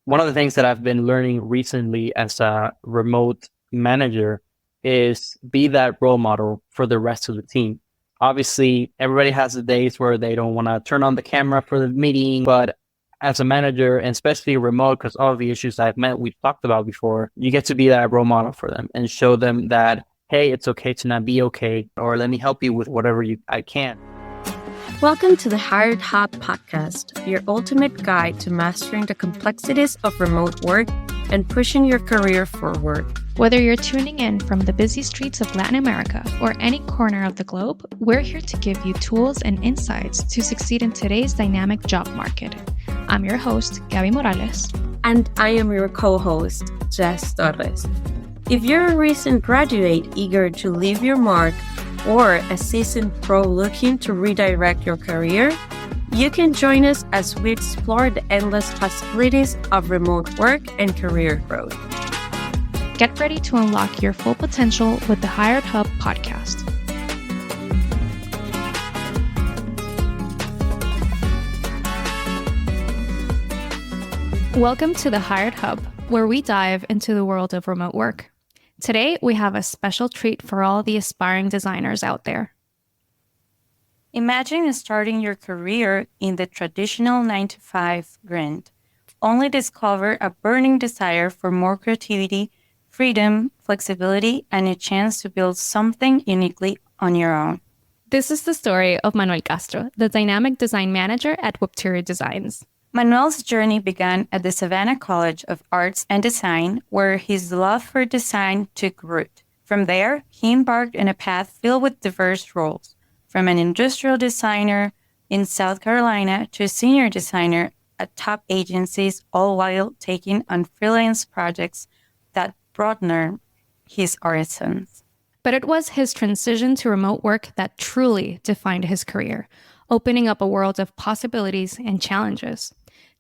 one of the things that I've been learning recently as a remote manager is be that role model for the rest of the team. Obviously, everybody has the days where they don't want to turn on the camera for the meeting, but as a manager, and especially remote, because all of the issues we've talked about before, you get to be that role model for them and show them that, hey, it's okay to not be okay, or let me help you with whatever I can. Welcome to the Hired Hub podcast, your ultimate guide to mastering the complexities of remote work and pushing your career forward. Whether you're tuning in from the busy streets of Latin America or any corner of the globe, we're here to give you tools and insights to succeed in today's dynamic job market. I'm your host, Gaby Morales. And I am your co-host, Jess Torres. If you're a recent graduate eager to leave your mark, or a seasoned pro looking to redirect your career, you can join us as we explore the endless possibilities of remote work and career growth. Get ready to unlock your full potential with the Hired Hub podcast. Welcome to the Hired Hub, where we dive into the world of remote work. Today, we have a special treat for all the aspiring designers out there. Imagine starting your career in the traditional 9-to-5 grind, only discover a burning desire for more creativity, freedom, flexibility, and a chance to build something uniquely on your own. This is the story of Manuel Castro, the dynamic design manager at Webterior Designs. Manuel's journey began at the Savannah College of Arts and Design, where his love for design took root. From there, he embarked on a path filled with diverse roles, from an industrial designer in South Carolina to a senior designer at top agencies, all while taking on freelance projects that broadened his horizons. But it was his transition to remote work that truly defined his career, opening up a world of possibilities and challenges.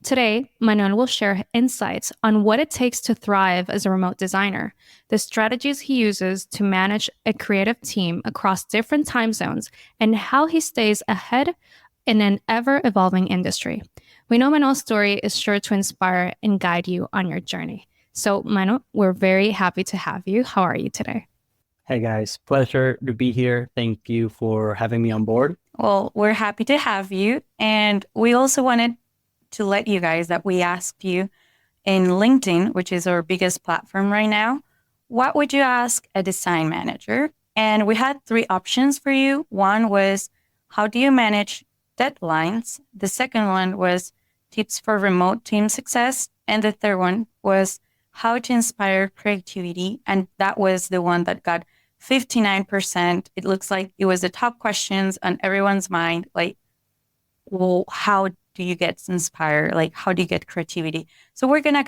Today, Manuel will share insights on what it takes to thrive as a remote designer, the strategies he uses to manage a creative team across different time zones, and how he stays ahead in an ever-evolving industry. We know Manuel's story is sure to inspire and guide you on your journey. So, Manuel, we're very happy to have you. How are you today? Hey guys, pleasure to be here. Thank you for having me on board. Well, we're happy to have you. And we also wanted to let you guys that we asked you in LinkedIn, which is our biggest platform right now, what would you ask a design manager? And we had 3 options for you. One was, how do you manage deadlines? The second one was tips for remote team success. And the third one was how to inspire creativity. And that was the one that got 59%. It looks like it was the top questions on everyone's mind. Like, well, how do you get inspired? Like, how do you get creativity? So we're gonna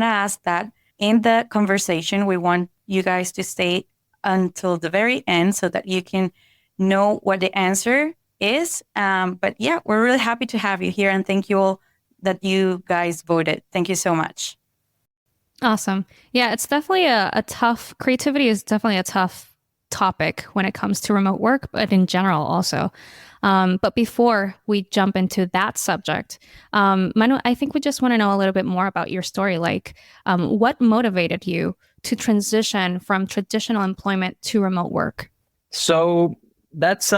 ask that in the conversation. We want you guys to stay until the very end so that you can know what the answer is. But yeah, we're really happy to have you here, and thank you all that you guys voted. Thank you so much. Awesome. Yeah, it's definitely creativity is definitely a tough topic when it comes to remote work, but in general also. But before we jump into that subject, Manu, I think we just want to know a little bit more about your story. Like, what motivated you to transition from traditional employment to remote work? So that's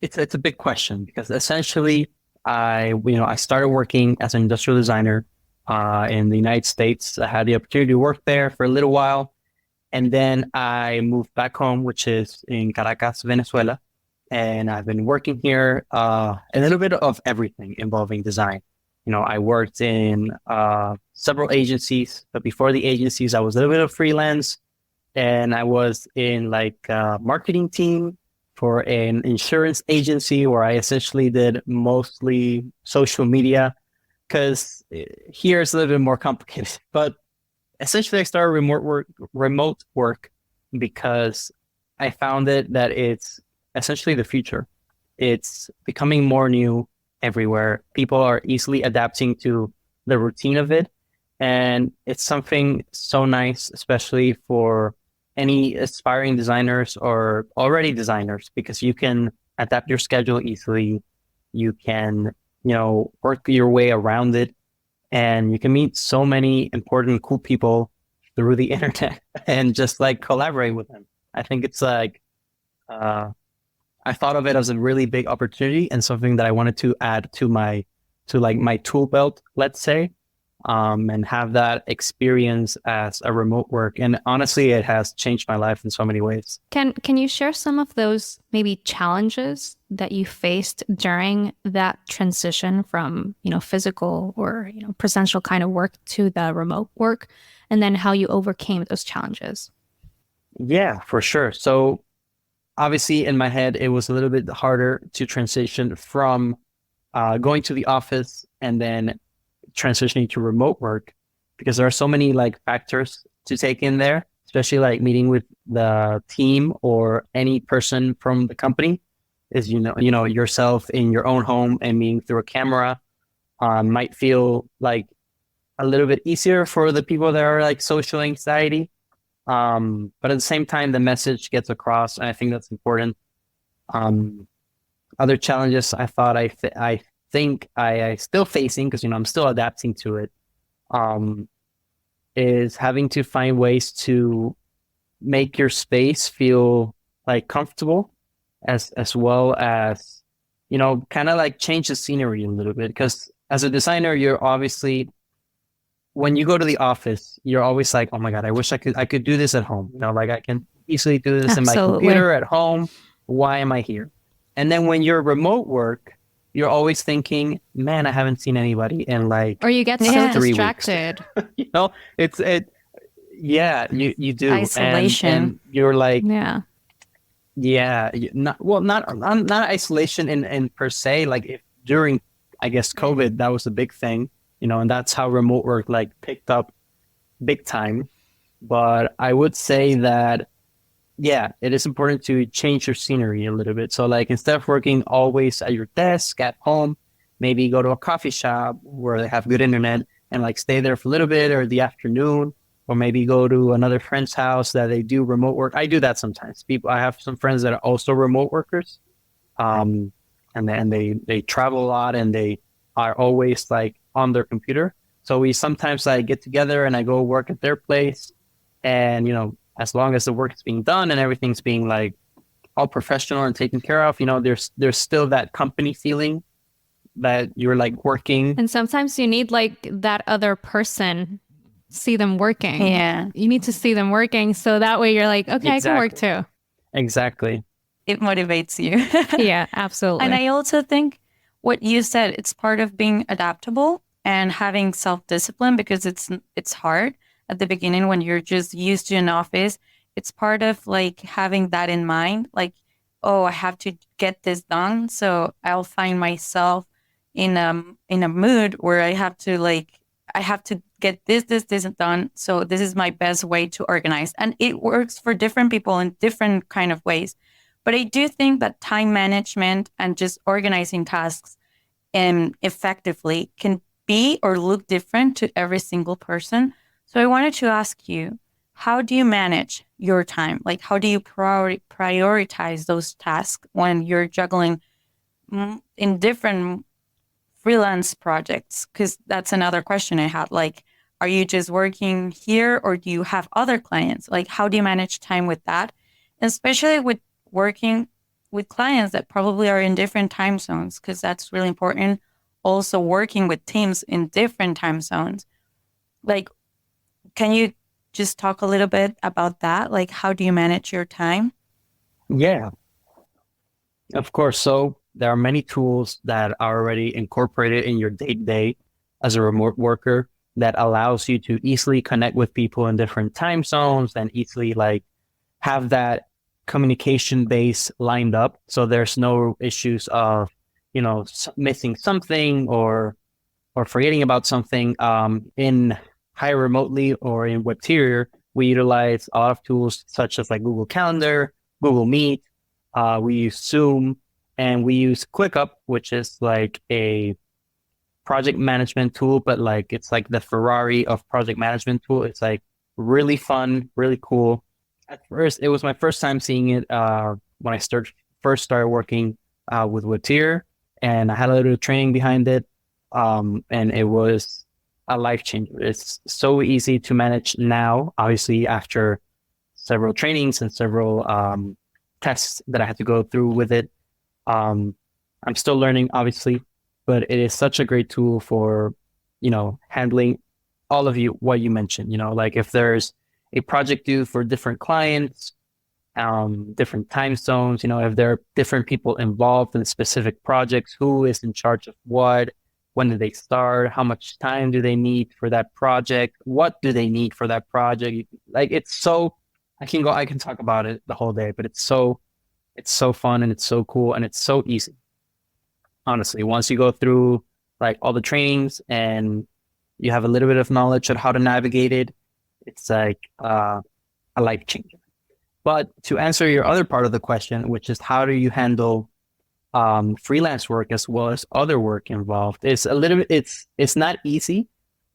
it's a big question because essentially I started working as an industrial designer in the United States. I had the opportunity to work there for a little while, and then I moved back home, which is in Caracas, Venezuela. And I've been working here a little bit of everything involving design. I worked in several agencies, but before the agencies, I was a little bit of freelance, and I was in like a marketing team for an insurance agency where I essentially did mostly social media, because here it's a little bit more complicated. But essentially, I started remote work because I found that it's essentially the future. It's becoming more new everywhere. People are easily adapting to the routine of it. And it's something so nice, especially for any aspiring designers or already designers, because you can adapt your schedule easily. You can, work your way around it. and you can meet so many important, cool people through the internet and just like collaborate with them. I think it's like, I thought of it as a really big opportunity and something that I wanted to add to my tool belt, let's say, and have that experience as a remote work. And honestly, it has changed my life in so many ways. Can you share some of those maybe challenges that you faced during that transition from, physical or, presential kind of work to the remote work, and then how you overcame those challenges? Yeah, for sure. So obviously in my head, it was a little bit harder to transition from going to the office and then transitioning to remote work, because there are so many like factors to take in there, especially like meeting with the team or any person from the company is, yourself in your own home and meeting through a camera might feel like a little bit easier for the people that are like social anxiety. But at the same time, the message gets across, and I think that's important. Other challenges I thought I think I still facing, because I'm still adapting to it, is having to find ways to make your space feel like comfortable, as well as kind of like change the scenery a little bit. Because as a designer, you're obviously, when you go to the office, you're always like, oh my God, I wish I could do this at home. Like I can easily do this in my computer at home. Why am I here? And then when you're remote work, you're always thinking, man, I haven't seen anybody in like, or you get so distracted. You do. Isolation. And you're like, yeah, not isolation in per se. Like if during, I guess, COVID, that was a big thing, and that's how remote work like picked up big time. But I would say that, yeah, it is important to change your scenery a little bit. So like instead of working always at your desk at home, maybe go to a coffee shop where they have good internet and like stay there for a little bit, or the afternoon, or maybe go to another friend's house that they do remote work. I do that sometimes. I have some friends that are also remote workers, and they travel a lot and they are always like on their computer. So we sometimes like get together and I go work at their place, and as long as the work is being done and everything's being like all professional and taken care of, there's still that company feeling that you're like working. And sometimes you need like that other person, see them working. Yeah. You need to see them working. So that way you're like, okay, Exactly. I can work too. Exactly. It motivates you. Yeah, absolutely. And I also think what you said, it's part of being adaptable and having self-discipline, because it's hard at the beginning when you're just used to an office. It's part of like having that in mind, like, oh, I have to get this done. So I'll find myself in a mood where I have to get this done. So this is my best way to organize. And it works for different people in different kind of ways. But I do think that time management and just organizing tasks effectively can be or look different to every single person. So I wanted to ask you, how do you manage your time? Like, how do you prioritize those tasks when you're juggling in different freelance projects? Because that's another question I had. Like, are you just working here or do you have other clients? Like, how do you manage time with that? Especially with working with clients that probably are in different time zones, because that's really important. Also working with teams in different time zones. Like, can you just talk a little bit about that? Like, how do you manage your time? Yeah, of course. So there are many tools that are already incorporated in your day-to-day as a remote worker that allows you to easily connect with people in different time zones and easily like have that communication base lined up. So there's no issues of, missing something or forgetting about something. In Hire Remotely or in Webterior, we utilize a lot of tools such as like Google Calendar, Google Meet. We use Zoom, and we use ClickUp, which is like a project management tool, but like it's like the Ferrari of project management tool. It's like really fun, really cool. At first, it was my first time seeing it when I first started working with Webterior, and I had a little training behind it, and it was a life changer. It's so easy to manage now, obviously, after several trainings and several tests that I had to go through with it. I'm still learning, obviously, but it is such a great tool for, handling all of what you mentioned, like if there's a project due for different clients, different time zones, if there are different people involved in specific projects, who is in charge of what, when do they start, how much time do they need for that project, what do they need for that project? Like it's so, I can talk about it the whole day, but it's so fun and it's so cool and it's so easy. Honestly, once you go through like all the trainings and you have a little bit of knowledge on how to navigate it, it's like a life changer. But to answer your other part of the question, which is how do you handle freelance work as well as other work involved, it's a little bit, it's not easy,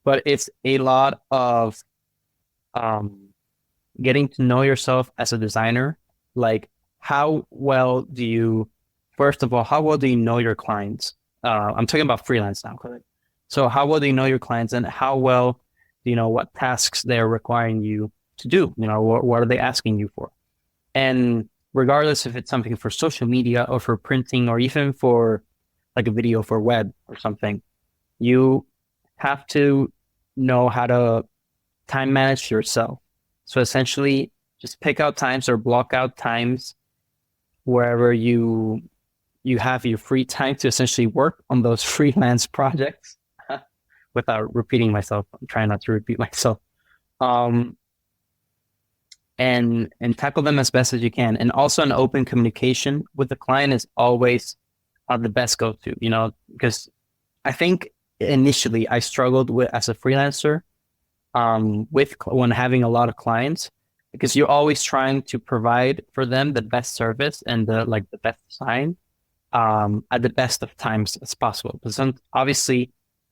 but it's a lot of getting to know yourself as a designer. Like how well do you know your clients? I'm talking about freelance now, correct? So how well do you know your clients, and how well do you know what tasks they're requiring you to do? What are they asking you for? And regardless if it's something for social media or for printing or even for like a video for web or something, you have to know how to time manage yourself. So essentially just pick out times or block out times wherever you have your free time to essentially work on those freelance projects without repeating myself. I'm trying not to repeat myself. And tackle them as best as you can. And also an open communication with the client is always the best go-to, because I think initially I struggled with as a freelancer when having a lot of clients, because you're always trying to provide for them the best service and the best design at the best of times as possible. But obviously,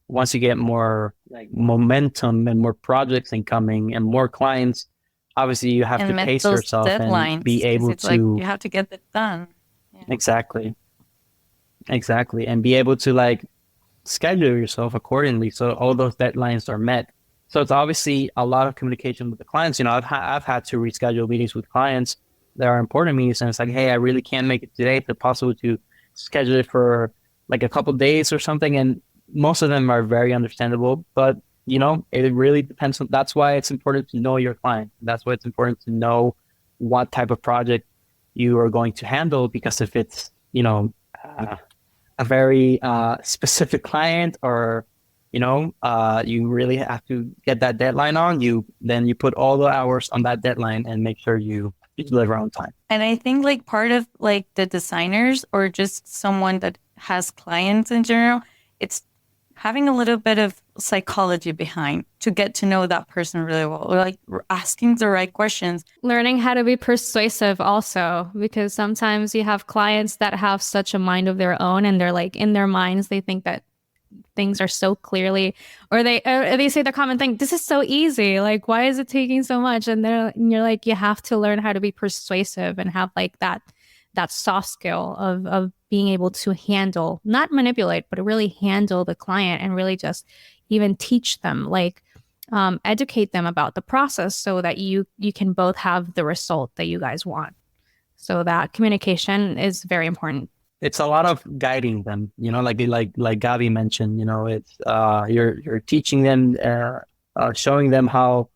once you get more like momentum and more projects incoming and more clients, obviously you have to pace yourself and be able to. Like you have to get it done. Yeah. Exactly, and be able to like schedule yourself accordingly so all those deadlines are met. So it's obviously a lot of communication with the clients. I've had to reschedule meetings with clients that are important meetings, and it's like, hey, I really can't make it today. Is it possible to schedule it for like a couple of days or something? And most of them are very understandable, but it really depends on. That's why it's important to know your client. That's why it's important to know what type of project you are going to handle, because if it's a very specific client, or you really have to get that deadline on you, then you put all the hours on that deadline and make sure you deliver on time. And I think like part of like the designers or just someone that has clients in general, it's having a little bit of psychology behind to get to know that person really well, or like asking the right questions. Learning how to be persuasive also, because sometimes you have clients that have such a mind of their own, and they're like in their minds, they think that things are so clearly, or they say the common thing, this is so easy, like why is it taking so much? And you're like, you have to learn how to be persuasive and have like that soft skill of being able to handle, not manipulate, but really handle the client, and really just even teach them, like educate them about the process, so that you can both have the result that you guys want. So that communication is very important. It's a lot of guiding them, like Gaby mentioned, it's you're teaching them, showing them how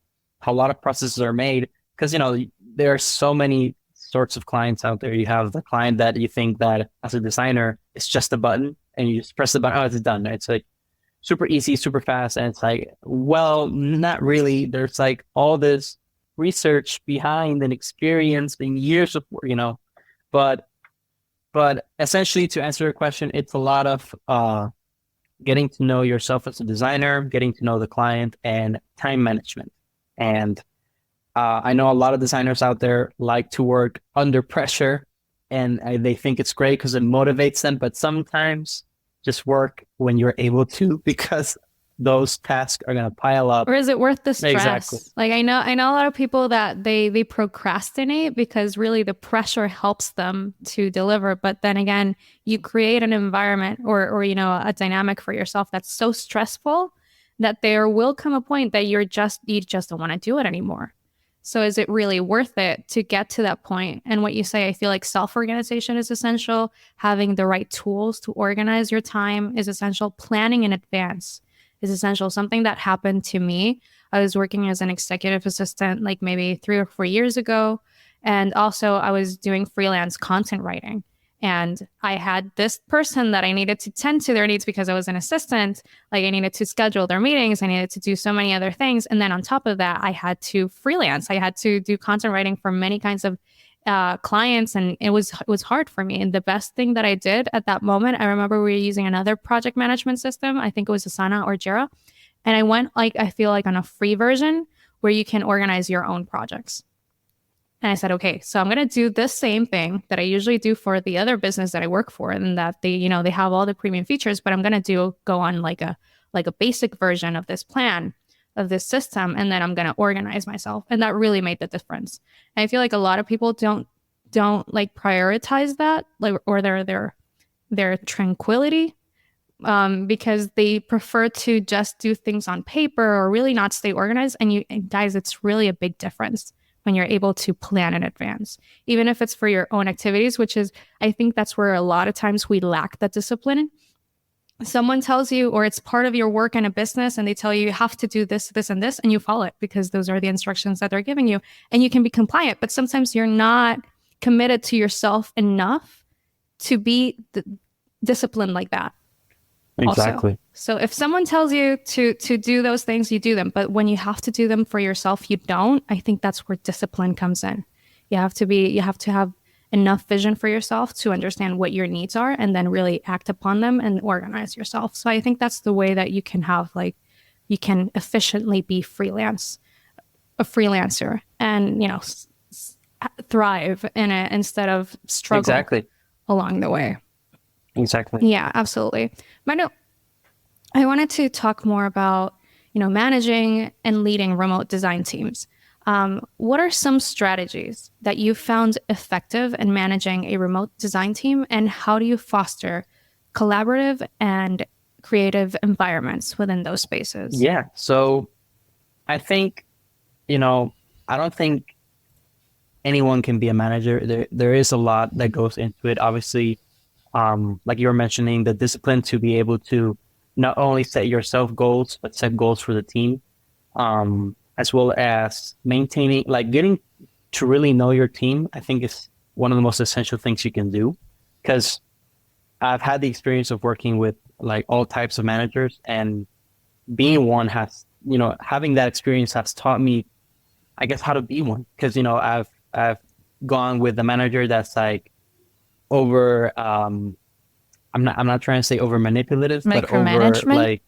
a lot of processes are made, because there are so many sorts of clients out there. You have the client that you think that as a designer it's just a button and you just press the button, oh, it's done. It's like super easy, super fast, and it's like, well, not really. There's like all this research behind and experience and years of work, but essentially, to answer your question, it's a lot of getting to know yourself as a designer, getting to know the client, and time management. And I know a lot of designers out there like to work under pressure, and they think it's great because it motivates them. But sometimes just work when you're able to, because those tasks are going to pile up. Or is it worth the stress? Exactly. Like I know a lot of people that they procrastinate because really the pressure helps them to deliver. But then again, you create an environment or a dynamic for yourself that's so stressful that there will come a point that you just don't want to do it anymore. So is it really worth it to get to that point? And what you say, I feel like self-organization is essential. Having the right tools to organize your time is essential. Planning in advance is essential. Something that happened to me, I was working as an executive assistant like maybe 3 or 4 years ago. And also I was doing freelance content writing. And I had this person that I needed to tend to their needs because I was an assistant. Like I needed to schedule their meetings. I needed to do so many other things. And then on top of that, I had to freelance. I had to do content writing for many kinds of clients. And it was hard for me. And the best thing that I did at that moment, I remember we were using another project management system. I think it was Asana or Jira. And I went I feel like on a free version where you can organize your own projects. And I said, okay, so I'm going to do this same thing that I usually do for the other business that I work for, and that they have all the premium features, but I'm going to go on like a basic version of this plan, of this system, and then I'm going to organize myself. And that really made the difference. And I feel like a lot of people don't like prioritize that, like, or their tranquility, because they prefer to just do things on paper or really not stay organized. And guys, it's really a big difference when you're able to plan in advance, even if it's for your own activities, which is, I think that's where a lot of times we lack that discipline. Someone tells you, or it's part of your work in a business, and they tell you have to do this, this, and this, and you follow it because those are the instructions that they're giving you, and you can be compliant. But sometimes you're not committed to yourself enough to be disciplined like that. Exactly. Also. So if someone tells you to do those things, you do them. But when you have to do them for yourself, you don't. I think that's where discipline comes in. You have to have enough vision for yourself to understand what your needs are and then really act upon them and organize yourself. So I think that's the way that you can you can efficiently be a freelancer and, thrive in it instead of struggle along the way. Exactly. Yeah, absolutely. Manuel, I wanted to talk more about, managing and leading remote design teams. What are some strategies that you found effective in managing a remote design team, and how do you foster collaborative and creative environments within those spaces? Yeah. So I think, I don't think anyone can be a manager. There is a lot that goes into it. Obviously, like you were mentioning, the discipline to be able to not only set yourself goals, but set goals for the team, as well as maintaining, like getting to really know your team, I think is one of the most essential things you can do. Because I've had the experience of working with like all types of managers, and being one has, having that experience has taught me, I guess, how to be one. Because, I've gone with the manager that's like over, I'm not trying to say over manipulative, but over like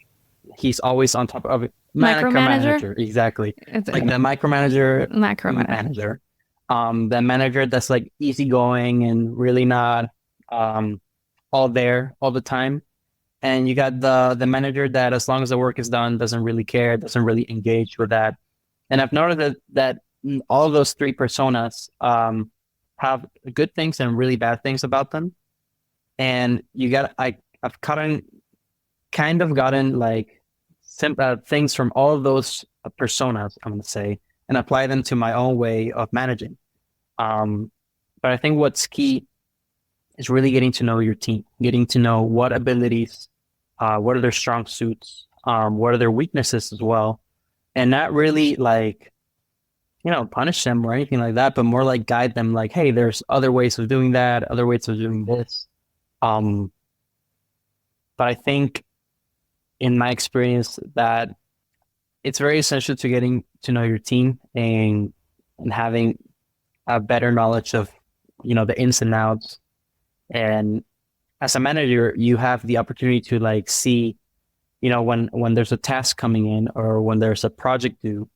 he's always on top of it. Micromanager, exactly. Like the macro manager. The manager that's like easygoing and really not all there all the time. And you got the manager that, as long as the work is done, doesn't really care, doesn't really engage with that. And I've noticed that all of those three personas have good things and really bad things about them. And I've kind of gotten like things from all of those personas, I'm going to say, and apply them to my own way of managing. But I think what's key is really getting to know your team, getting to know what abilities, what are their strong suits, what are their weaknesses as well. And not really like, punish them or anything like that, but more like guide them like, hey, there's other ways of doing that, other ways of doing this. But I think in my experience that it's very essential to getting to know your team and having a better knowledge of, the ins and outs. And as a manager, you have the opportunity to like see, when there's a task coming in or when there's a project due,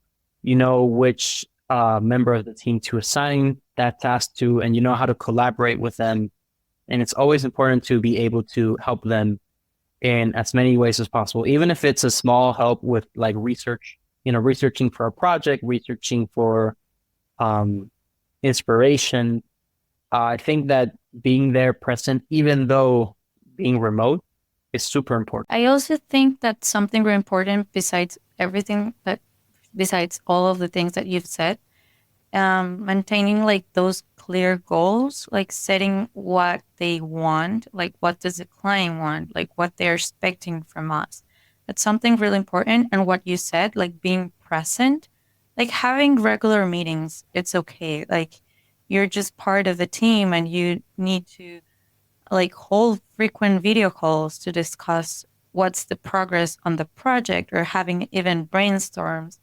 which member of the team to assign that task to, and how to collaborate with them. And it's always important to be able to help them in as many ways as possible, even if it's a small help with like research, researching for a project, researching for inspiration. I think that being there present, even though being remote, is super important. I also think that something very important besides besides all of the things that you've said, maintaining like those clear goals, like setting what they want, like what does the client want, like what they're expecting from us. That's something really important. And what you said, like being present, like having regular meetings, it's okay. Like you're just part of the team and you need to like hold frequent video calls to discuss what's the progress on the project or having even brainstorms.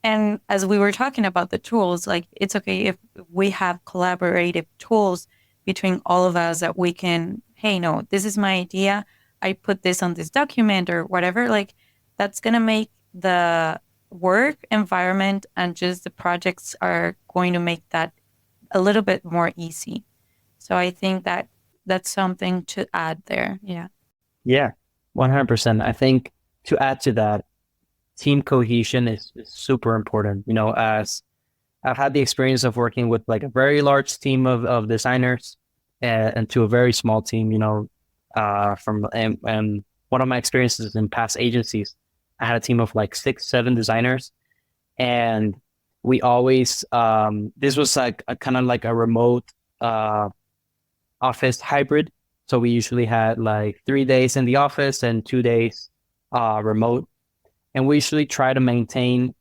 And as we were talking about the tools, like it's okay if we have collaborative tools between all of us that we can, hey, no, this is my idea. I put this on this document or whatever. Like that's going to make the work environment and just the projects are going to make that a little bit more easy. So I think that that's something to add there. Yeah. Yeah, 100%. I think to add to that, team cohesion is super important. You know, as I've had the experience of working with like a very large team of designers and to a very small team, you know, and one of my experiences in past agencies, I had a team of like 6, 7 designers, and we always, this was like a kind of like a remote office hybrid. So we usually had like 3 days in the office and 2 days remote. And we usually try to maintain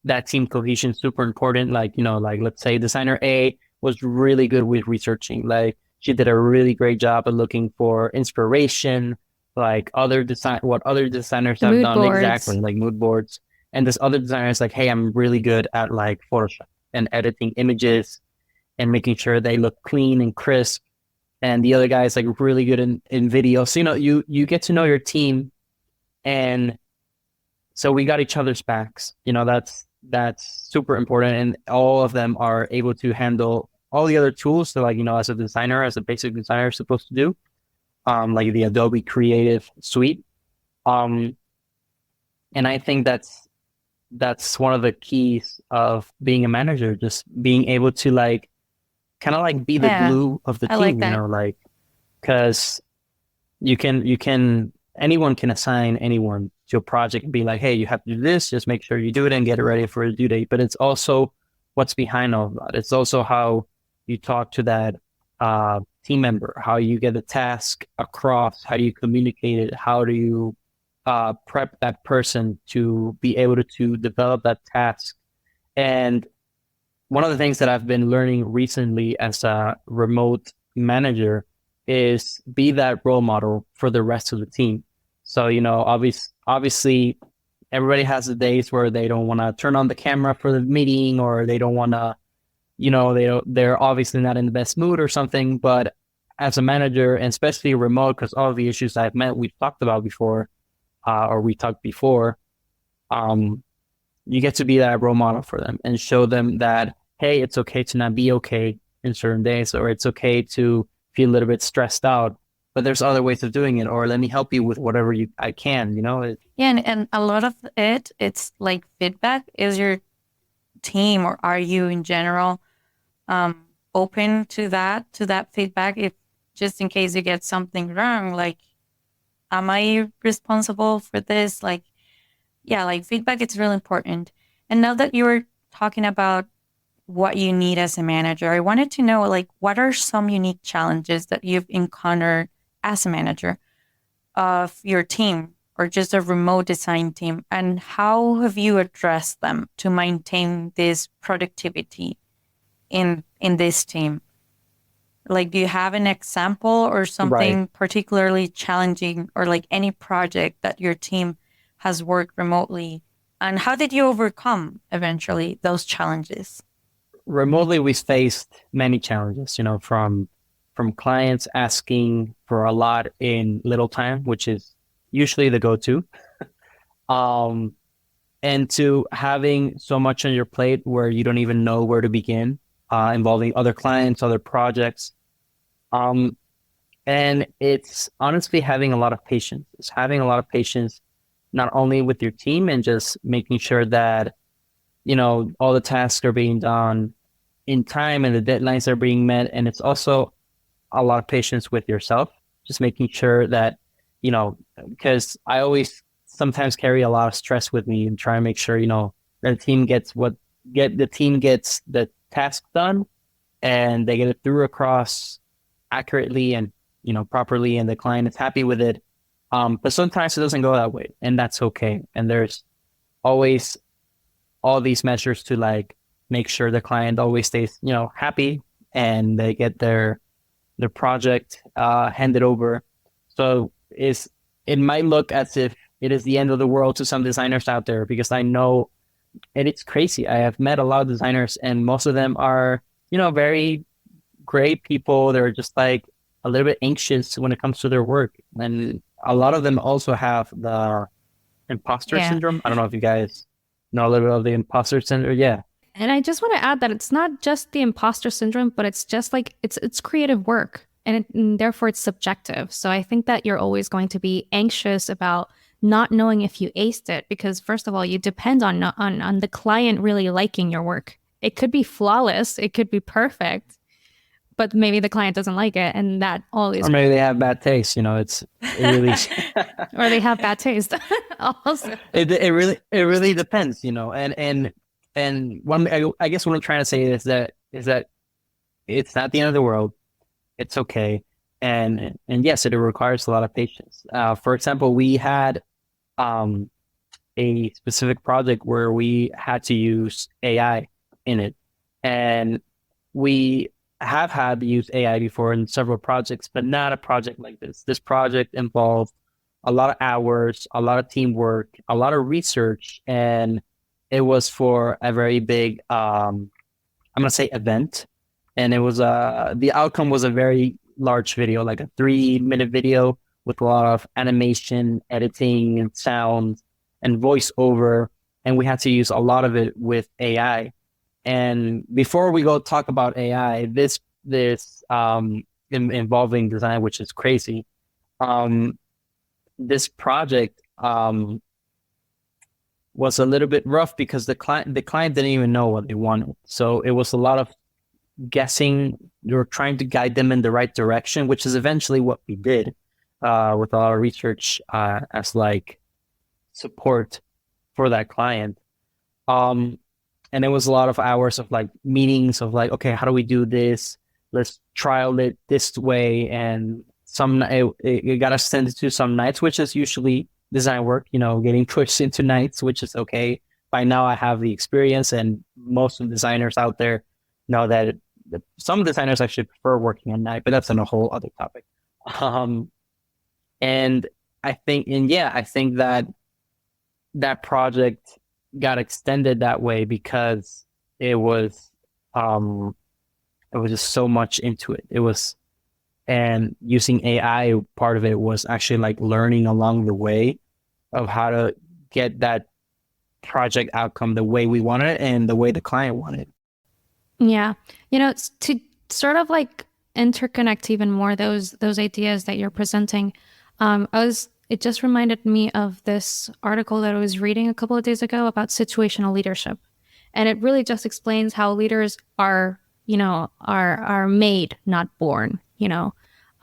that team cohesion, super important. Like, you know, like let's say designer A was really good with researching. Like she did a really great job of looking for inspiration, like what other designers have Mood done boards. exactly, like mood boards. And this other designer is like, hey, I'm really good at like Photoshop and editing images and making sure they look clean and crisp. And the other guy is like really good in video. So, you know, you get to know your team, and so we got each other's backs. You know, that's super important. And all of them are able to handle all the other tools. So like, you know, as a designer, as a basic designer is supposed to do, like the Adobe Creative Suite. And I think that's one of the keys of being a manager, just being able to like, kind of like be the glue of the I team, like that. you know, like, cause anyone can assign anyone to a project and be like, hey, you have to do this, just make sure you do it and get it ready for a due date. But it's also what's behind all of that. It's also how you talk to that team member, how you get the task across, how do you communicate it, how do you prep that person to be able to develop that task. And one of the things that I've been learning recently as a remote manager is be that role model for the rest of the team. So, you know, obviously everybody has the days where they don't want to turn on the camera for the meeting, or they don't want to, you know, they're obviously not in the best mood or something. But as a manager, and especially remote, because all of the issues we've talked about before, or we talked before, you get to be that role model for them and show them that, hey, it's okay to not be okay in certain days, or it's okay to feel a little bit stressed out, but there's other ways of doing it, or let me help you with whatever I can, you know? Yeah, and a lot of it's like feedback. Is your team or are you in general open to that feedback? If just in case you get something wrong, like, am I responsible for this? Like, yeah, like feedback is really important. And now that you were talking about what you need as a manager, I wanted to know, like, what are some unique challenges that you've encountered as a manager of your team or just a remote design team, and how have you addressed them to maintain this productivity in this team? Like, do you have an example or something particularly challenging, or like any project that your team has worked remotely, and how did you overcome eventually those challenges? Remotely, we faced many challenges, you know, from clients asking for a lot in little time, which is usually the go-to, and to having so much on your plate where you don't even know where to begin, involving other clients, other projects. And it's honestly having a lot of patience. It's having a lot of patience, not only with your team and just making sure that, you know, all the tasks are being done in time and the deadlines are being met. And it's also a lot of patience with yourself, just making sure that because I always sometimes carry a lot of stress with me and try to make sure, the team gets the task done and they get it through across accurately and, properly, and the client is happy with it. But sometimes it doesn't go that way, and that's okay. And there's always all these measures to like make sure the client always stays, happy, and they get their project handed over. So it might look as if it is the end of the world to some designers out there, because I know, and it's crazy. I have met a lot of designers, and most of them are, very great people. They're just like a little bit anxious when it comes to their work. And a lot of them also have the imposter syndrome. I don't know if you guys know a little bit of the imposter syndrome. Yeah. And I just want to add that it's not just the imposter syndrome, but it's just like it's creative work, and therefore it's subjective. So I think that you're always going to be anxious about not knowing if you aced it, because first of all, you depend on the client really liking your work. It could be flawless, it could be perfect, but maybe the client doesn't like it, and that always. Or maybe they have bad taste. It really. Or they have bad taste. Also, it really depends. And I guess what I'm trying to say is that it's not the end of the world. It's okay, and yes, it requires a lot of patience. For example, we had a specific project where we had to use AI in it, and we have had to use AI before in several projects, but not a project like this. This project involved a lot of hours, a lot of teamwork, a lot of research, and it was for a very big, I'm going to say event. And it was, the outcome was a very large video, like a 3-minute video with a lot of animation, editing, and sound, and voiceover. And we had to use a lot of it with AI. And before we go talk about AI, this involving design, which is crazy, this project was a little bit rough because the client didn't even know what they wanted. So it was a lot of guessing. We were trying to guide them in the right direction, which is eventually what we did with a lot of research as like support for that client. And it was a lot of hours of like meetings of like, okay, how do we do this? Let's trial it this way. And it got extended to some nights, which is usually design work, getting pushed into nights, which is okay. By now I have the experience, and most of the designers out there know that some designers actually prefer working at night, but that's on a whole other topic. And I think that project got extended that way because it was just so much into it. And using AI, part of it was actually like learning along the way of how to get that project outcome the way we wanted it and the way the client wanted. Yeah. It's to sort of like interconnect even more those ideas that you're presenting. It just reminded me of this article that I was reading a couple of days ago about situational leadership. And it really just explains how leaders are made, not born,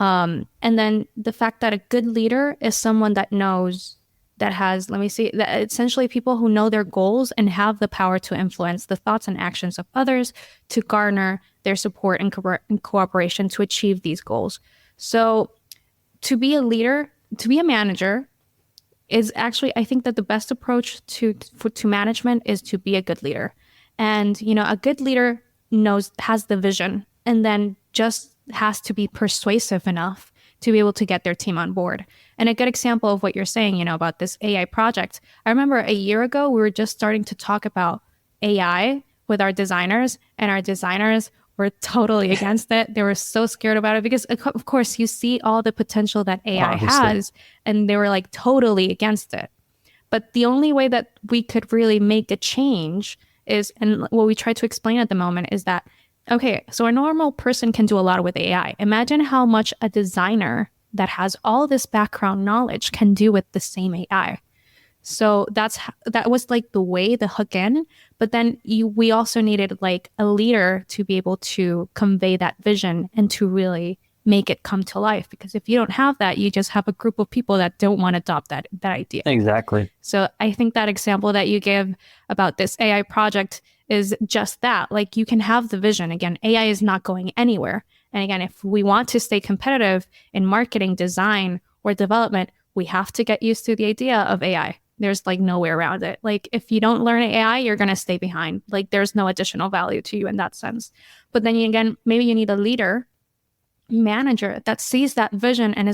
and then the fact that a good leader is someone that knows, that has, that essentially people who know their goals and have the power to influence the thoughts and actions of others to garner their support and cooperation to achieve these goals. So to be a leader, to be a manager is actually, I think that the best approach to management is to be a good leader. And, a good leader has the vision, and then just has to be persuasive enough to be able to get their team on board. And a good example of what you're saying, about this AI project, I remember a year ago, we were just starting to talk about AI with our designers, and our designers were totally against it. They were so scared about it because, of course, you see all the potential that AI has, and they were like totally against it. But the only way that we could really make a change is, and what we try to explain at the moment is that, okay, so a normal person can do a lot with AI. Imagine how much a designer that has all this background knowledge can do with the same AI. So that was like the hook in. But then we also needed like a leader to be able to convey that vision and to really make it come to life. Because if you don't have that, you just have a group of people that don't want to adopt that idea. Exactly. So I think that example that you give about this AI project is just that. Like, you can have the vision. Again, AI is not going anywhere. And again, if we want to stay competitive in marketing, design, or development, we have to get used to the idea of AI. There's like no way around it. Like, if you don't learn AI, you're going to stay behind. Like, there's no additional value to you in that sense. But then again, maybe you need a leader, manager that sees that vision and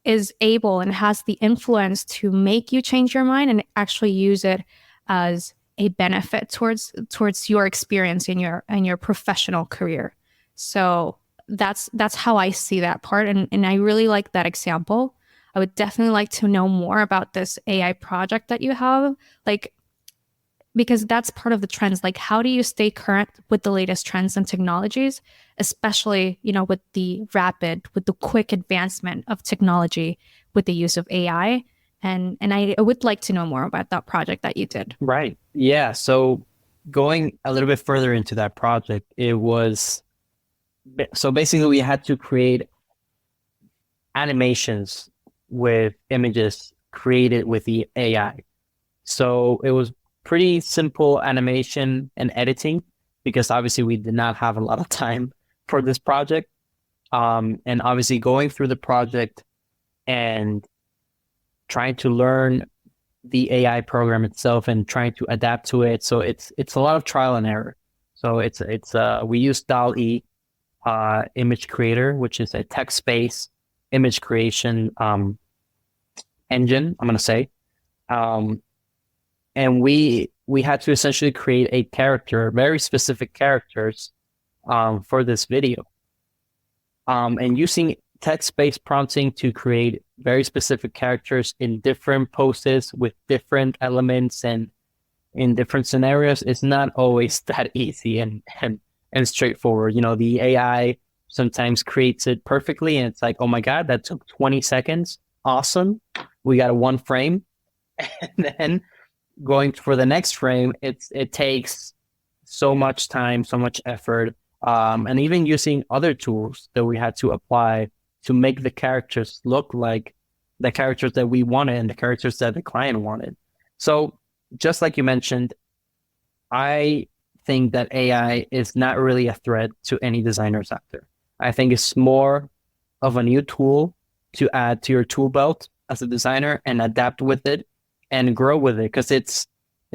is able and has the influence to make you change your mind and actually use it as a benefit towards your experience in your professional career. So that's how I see that part. And I really like that example. I would definitely like to know more about this AI project that you have, like, because that's part of the trends. Like, how do you stay current with the latest trends and technologies, especially, with the quick advancement of technology with the use of AI? And I would like to know more about that project that you did. Right. Yeah. So going a little bit further into that project, so basically we had to create animations with images created with the AI. So it was pretty simple animation and editing, because obviously we did not have a lot of time for this project. And obviously going through the project and trying to learn the AI program itself and trying to adapt to it. So it's a lot of trial and error. So we use DALL-E image creator, which is a text-based image creation engine, I'm going to say. And we had to essentially create a character, very specific characters for this video. And using text-based prompting to create very specific characters in different poses with different elements and in different scenarios is not always that easy and straightforward. The AI sometimes creates it perfectly and it's like, oh my God, that took 20 seconds. Awesome. We got a one frame. And then going for the next frame, it takes so much time, so much effort, and even using other tools that we had to apply to make the characters look like the characters that we wanted and the characters that the client wanted. So just like you mentioned, I think that AI is not really a threat to any designers out there. I think it's more of a new tool to add to your tool belt as a designer and adapt with it and grow with it, because it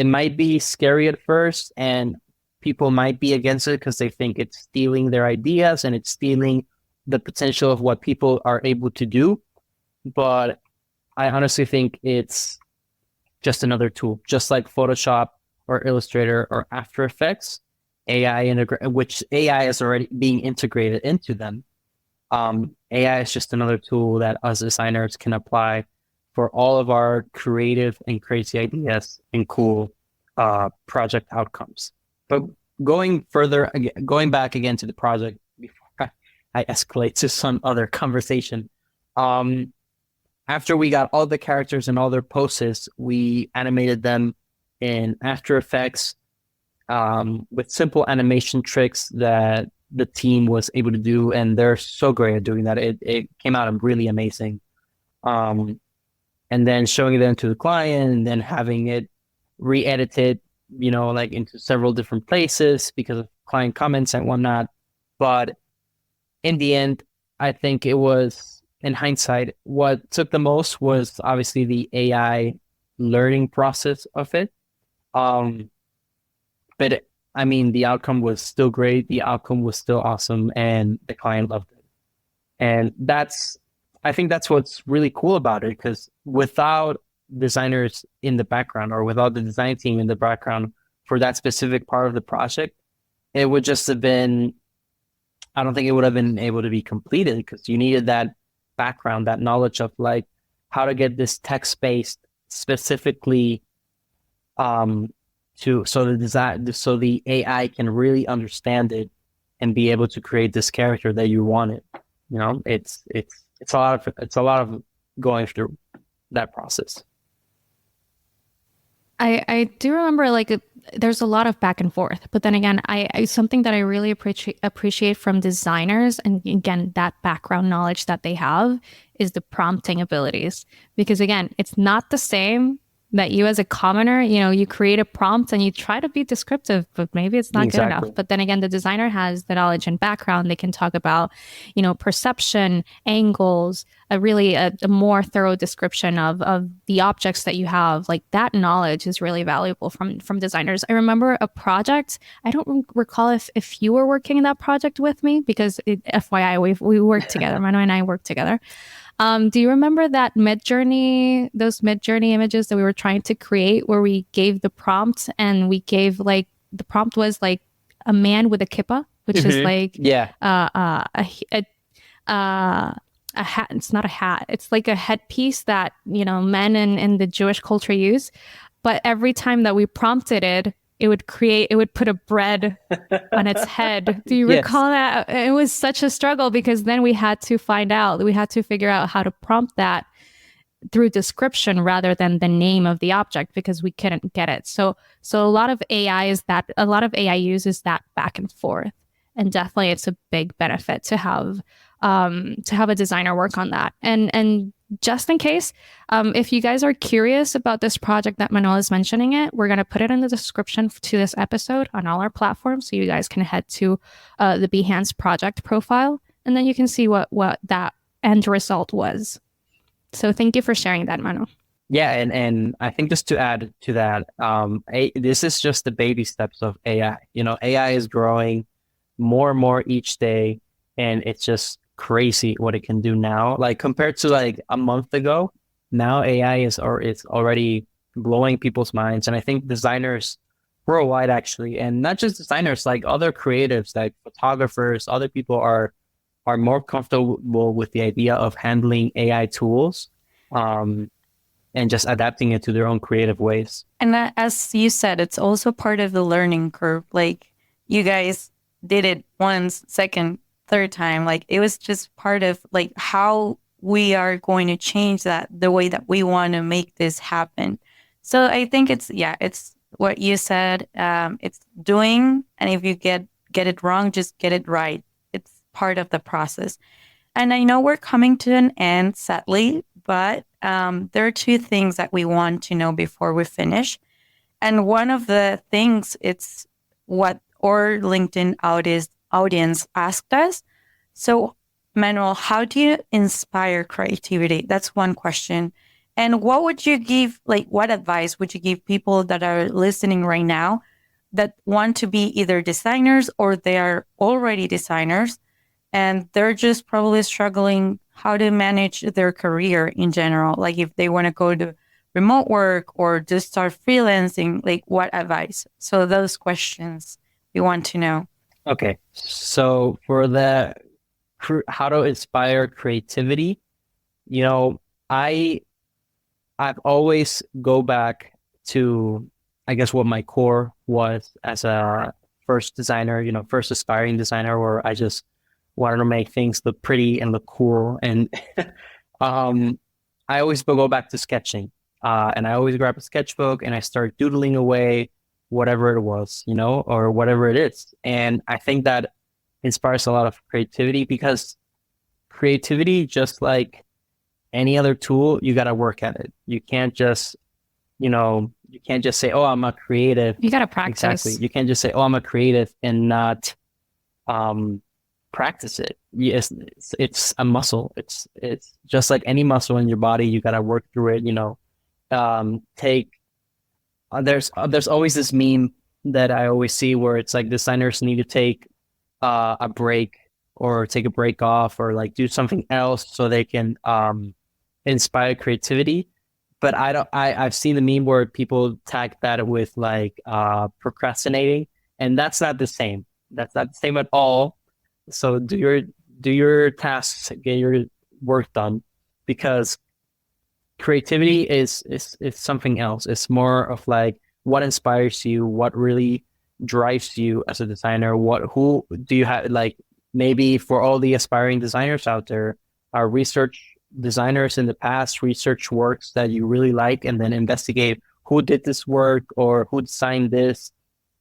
might be scary at first and people might be against it because they think it's stealing their ideas and it's stealing the potential of what people are able to do. But I honestly think it's just another tool, just like Photoshop or Illustrator or After Effects, which AI is already being integrated into them. AI is just another tool that us designers can apply for all of our creative and crazy ideas and cool project outcomes. But going back again to the project before I escalate to some other conversation. After we got all the characters and all their poses, we animated them in After Effects with simple animation tricks that the team was able to do, and they're so great at doing that. It came out really amazing. And then showing them to the client and then having it re-edited, like into several different places because of client comments and whatnot. But in the end, I think it was, in hindsight, what took the most was obviously the AI learning process of it. But I mean, the outcome was still great. The outcome was still awesome, and the client loved it. And I think that's what's really cool about it, because without designers in the background or without the design team in the background for that specific part of the project, it would just have been, I don't think it would have been able to be completed, because you needed that background, that knowledge of like how to get this text-based specifically so the AI can really understand it and be able to create this character that you wanted. It's a lot of going through that process. I do remember, like, there's a lot of back and forth. But then again, I something that I really appreciate from designers, and again, that background knowledge that they have, is the prompting abilities. Because again, it's not the same that you as a commoner, you create a prompt and you try to be descriptive, but maybe it's not good enough. But then again, the designer has the knowledge and background. They can talk about, perception, angles, a more thorough description of the objects that you have. Like, that knowledge is really valuable from designers. I remember a project. I don't recall if you were working in that project with me, because FYI, we worked together. Manuel and I worked together. Do you remember those Midjourney images that we were trying to create, where we gave the prompt, and we gave the prompt was like a man with a kippah, which is like a hat. It's not a hat. It's like a headpiece that, men in the Jewish culture use. But every time that we prompted it, it would put a bread on its head. Do you recall that? It was such a struggle, because then we had to figure out how to prompt that through description rather than the name of the object, because we couldn't get it. So a lot of AI uses that back and forth. And definitely it's a big benefit to have a designer work on that. And just in case, if you guys are curious about this project that Manuel is mentioning we're going to put it in the description to this episode on all our platforms. So you guys can head to the Behance project profile, and then you can see what that end result was. So thank you for sharing that, Manuel. Yeah, and I think just to add to that, this is just the baby steps of AI. AI is growing more and more each day, and it's just crazy what it can do now. Like, compared to like a month ago, now AI it's already blowing people's minds. And I think designers worldwide, actually, and not just designers, like other creatives, like photographers, other people are more comfortable with the idea of handling AI tools, and just adapting it to their own creative ways. And that, as you said, it's also part of the learning curve. Like, you guys did it once, second, third time. Like, it was just part of like how we are going to change the way that we want to make this happen. So I think it's what you said. It's doing, and if you get it wrong, just get it right. It's part of the process. And I know we're coming to an end, sadly, but there are two things that we want to know before we finish. And one of the things, it's what our LinkedIn audience asked us. So, Manuel, how do you inspire creativity? That's one question. And what would you give, what advice would you give people that are listening right now that want to be either designers or they are already designers and they're just probably struggling how to manage their career in general? Like, if they want to go to remote work or just start freelancing, what advice? So those questions we want to know. Okay. So for how to inspire creativity, I've always go back to, I guess, what my core was as a first designer, first aspiring designer, where I just wanted to make things look pretty and look cool. And I always go back to sketching, and I always grab a sketchbook and I start doodling away whatever it was, or whatever it is. And I think that inspires a lot of creativity, because creativity, just like any other tool, you got to work at it. You can't just, say, oh, I'm a creative. You got to practice. Exactly. You can't just say, oh, I'm a creative, and not practice it. Yes, it's a muscle. It's just like any muscle in your body. You got to work through it. There's always this meme that I always see where it's like designers need to take a break, or take a break off, or do something else so they can inspire creativity. But I've seen the meme where people tag that with procrastinating, and that's not the same. That's not the same at all. So do your tasks, get your work done, because creativity is something else. It's more of what inspires you, what really drives you as a designer. Who do you have, maybe for all the aspiring designers out there, are research designers in the past, research works that you really like, and then investigate who did this work or who designed this,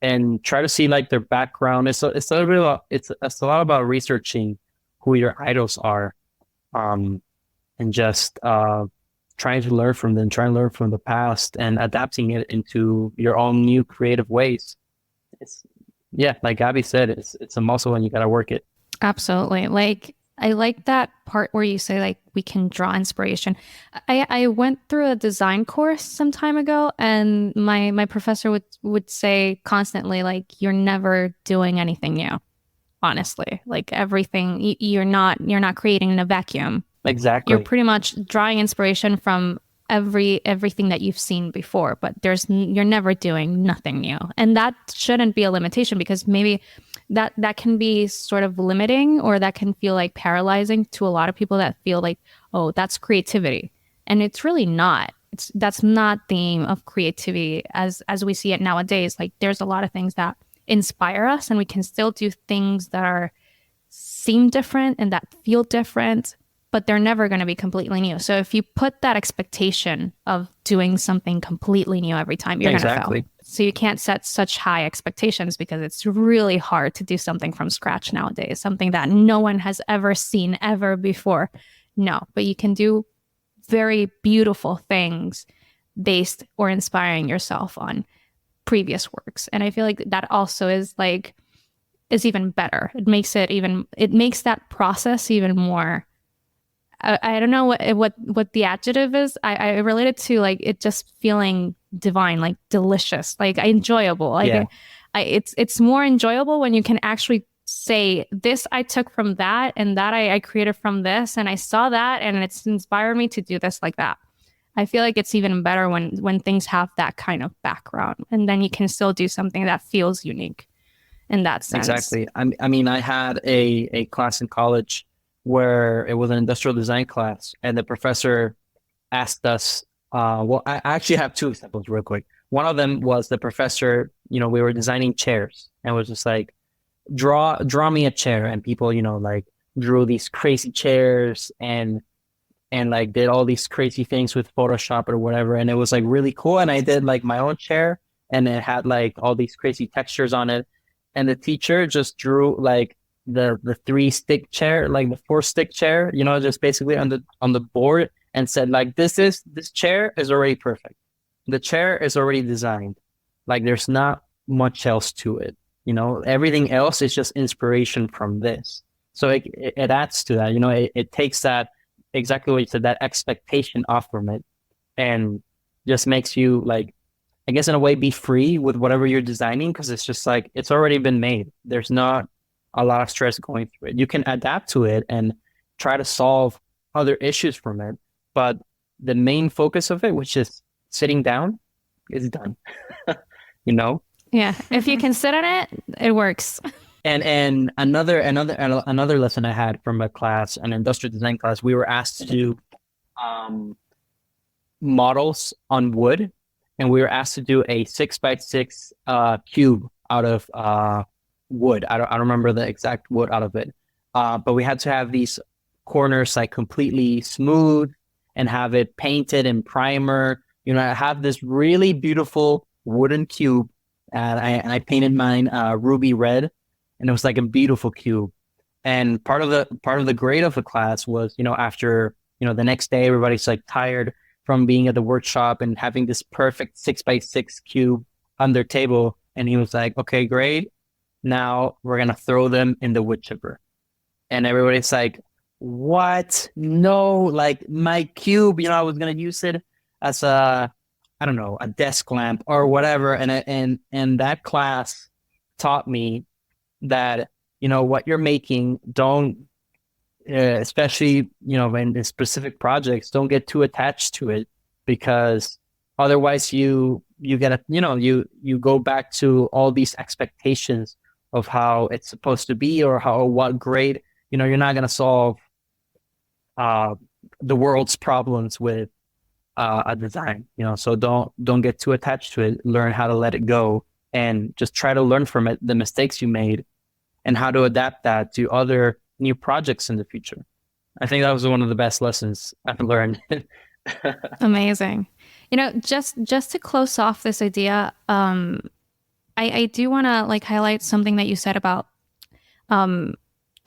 and try to see like their background. It's a little bit about, it's a lot about researching who your idols are, and just trying to learn from them, trying to learn from the past and adapting it into your own new creative ways. It's, yeah, like Gaby said, it's a muscle and you got to work it. Absolutely. Like, I like that part where you say like we can draw inspiration. I went through a design course some time ago, and my professor would say constantly like you're never doing anything new. Honestly, like everything you're not creating in a vacuum. Exactly. You're pretty much drawing inspiration from everything that you've seen before, but you're never doing nothing new. And that shouldn't be a limitation, because maybe that can be sort of limiting, or that can feel like paralyzing to a lot of people that feel like, oh, that's creativity. And it's really not. That's not the aim of creativity as we see it nowadays. Like there's a lot of things that inspire us, and we can still do things that seem different and that feel different, but they're never going to be completely new. So if you put that expectation of doing something completely new every time, you're going to fail. So you can't set such high expectations, because it's really hard to do something from scratch nowadays, something that no one has ever seen ever before. No, but you can do very beautiful things based or inspiring yourself on previous works. And I feel like that also is even better. It makes that process even more, I don't know what the adjective is. I relate it to like it just feeling divine, like delicious, like enjoyable. Like Yeah. It's more enjoyable when you can actually say, this I took from that, and that I created from this, and I saw that, and it's inspired me to do this like that. I feel like it's even better when things have that kind of background, and then you can still do something that feels unique in that sense. Exactly. I mean, I had a class in college where it was an industrial design class, and the professor asked us, well, I actually have two examples real quick. One of them was the professor, we were designing chairs, and was just like, draw me a chair. And people, like drew these crazy chairs and like did all these crazy things with Photoshop or whatever. And it was like really cool. And I did like my own chair, and it had like all these crazy textures on it. And the teacher just drew like the 3-stick chair, like the 4-stick chair, just basically on the board, and said like, this chair is already perfect. The chair is already designed. Like there's not much else to it. Everything else is just inspiration from this. So it adds to that, it takes that, exactly what you said, that expectation off from it, and just makes you like, I guess in a way, be free with whatever you're designing, because it's just like, it's already been made. There's not a lot of stress going through it. You can adapt to it and try to solve other issues from it. But the main focus of it, which is sitting down, is done. Yeah. If you can sit on it, it works. And another lesson I had from a class, an industrial design class, we were asked to do models on wood, and we were asked to do a 6x6 cube out of wood. I don't remember the exact wood out of it, but we had to have these corners like completely smooth and have it painted in primer. I have this really beautiful wooden cube, and I painted mine ruby red, and it was like a beautiful cube. And part of the grade of the class was, after the next day, everybody's like tired from being at the workshop and having this perfect 6x6 cube on their table, and he was like, okay, great. Now we're going to throw them in the wood chipper. And everybody's like, what? No, like my cube, I was going to use it as a desk lamp or whatever. And that class taught me that, what you're making, don't, especially, in specific projects, don't get too attached to it, because otherwise you get you go back to all these expectations of how it's supposed to be, or what grade, you're not going to solve the world's problems with a design, so don't get too attached to it. Learn how to let it go, and just try to learn from it, the mistakes you made, and how to adapt that to other new projects in the future. I think that was one of the best lessons I've learned. Amazing. Just to close off this idea, I do want to like highlight something that you said about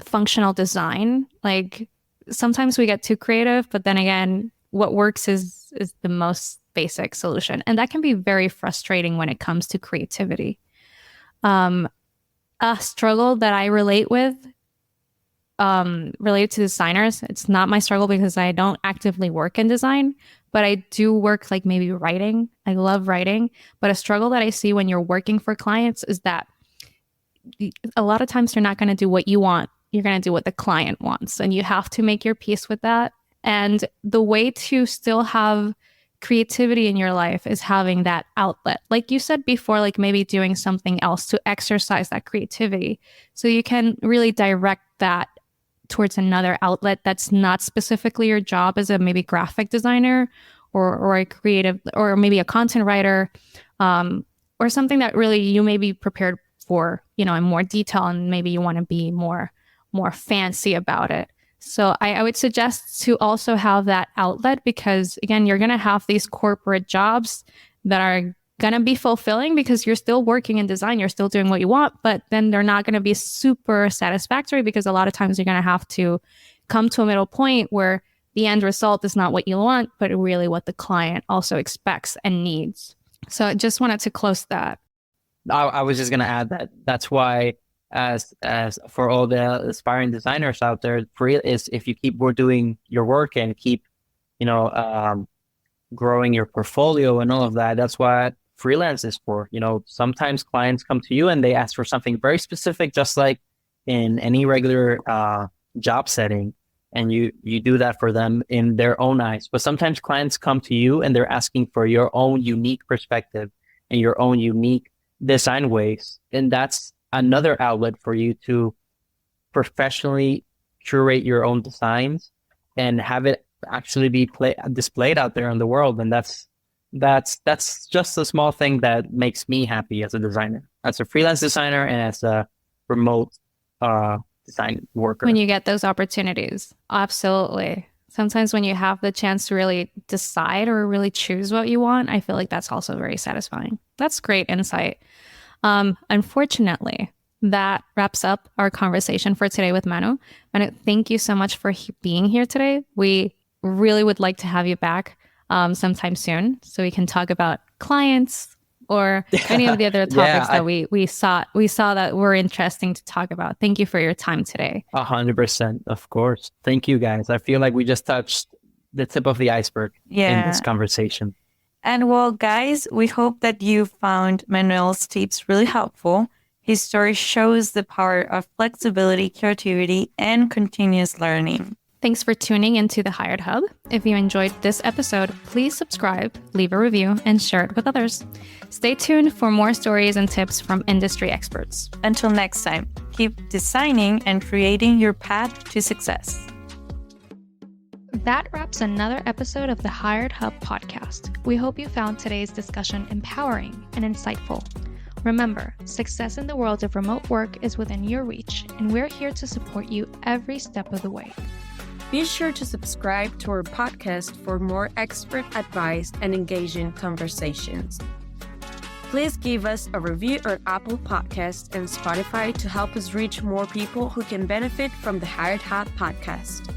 functional design. Like sometimes we get too creative, but then again, what works is the most basic solution. And that can be very frustrating when it comes to creativity. A struggle that I relate with related to designers, it's not my struggle because I don't actively work in design, but I do work like maybe writing. I love writing, but a struggle that I see when you're working for clients is that a lot of times you're not going to do what you want. You're going to do what the client wants, and you have to make your peace with that. And the way to still have creativity in your life is having that outlet. Like you said before, like maybe doing something else to exercise that creativity. So you can really direct that towards another outlet that's not specifically your job as a maybe graphic designer or a creative, or maybe a content writer, or something that really you may be prepared for, you know, in more detail, and maybe you want to be more fancy about it. So I would suggest to also have that outlet, because again, you're going to have these corporate jobs that are going to be fulfilling because you're still working in design, you're still doing what you want, but then they're not going to be super satisfactory because a lot of times you're going to have to come to a middle point where the end result is not what you want, but really what the client also expects and needs. So I just wanted to close that. I was just going to add that that's why, as for all the aspiring designers out there, if you keep doing your work and keep, growing your portfolio and all of that, that's what freelance is for. Sometimes clients come to you and they ask for something very specific, just like in any regular job setting, and you do that for them in their own eyes. But sometimes clients come to you and they're asking for your own unique perspective and your own unique design ways, and that's another outlet for you to professionally curate your own designs and have it actually be displayed out there in the world. And that's just a small thing that makes me happy as a designer, as a freelance designer, and as a remote design worker. When you get those opportunities, absolutely. Sometimes when you have the chance to really decide or really choose what you want, I feel like that's also very satisfying. That's great insight. Unfortunately, that wraps up our conversation for today with Manu. Manu, thank you so much for being here today. We really would like to have you back sometime soon so we can talk about clients or any of the other topics that we saw that were interesting to talk about. Thank you for your time today. 100%, of course. Thank you, guys. I feel like we just touched the tip of the iceberg in this conversation. And well, guys, we hope that you found Manuel's tips really helpful. His story shows the power of flexibility, creativity, and continuous learning. Thanks for tuning into the Hired Hub. If you enjoyed this episode, please subscribe, leave a review, and share it with others. Stay tuned for more stories and tips from industry experts. Until next time, keep designing and creating your path to success. That wraps another episode of the Hired Hub podcast. We hope you found today's discussion empowering and insightful. Remember, success in the world of remote work is within your reach, and we're here to support you every step of the way. Be sure to subscribe to our podcast for more expert advice and engaging conversations. Please give us a review on Apple Podcasts and Spotify to help us reach more people who can benefit from the Hired Hub podcast.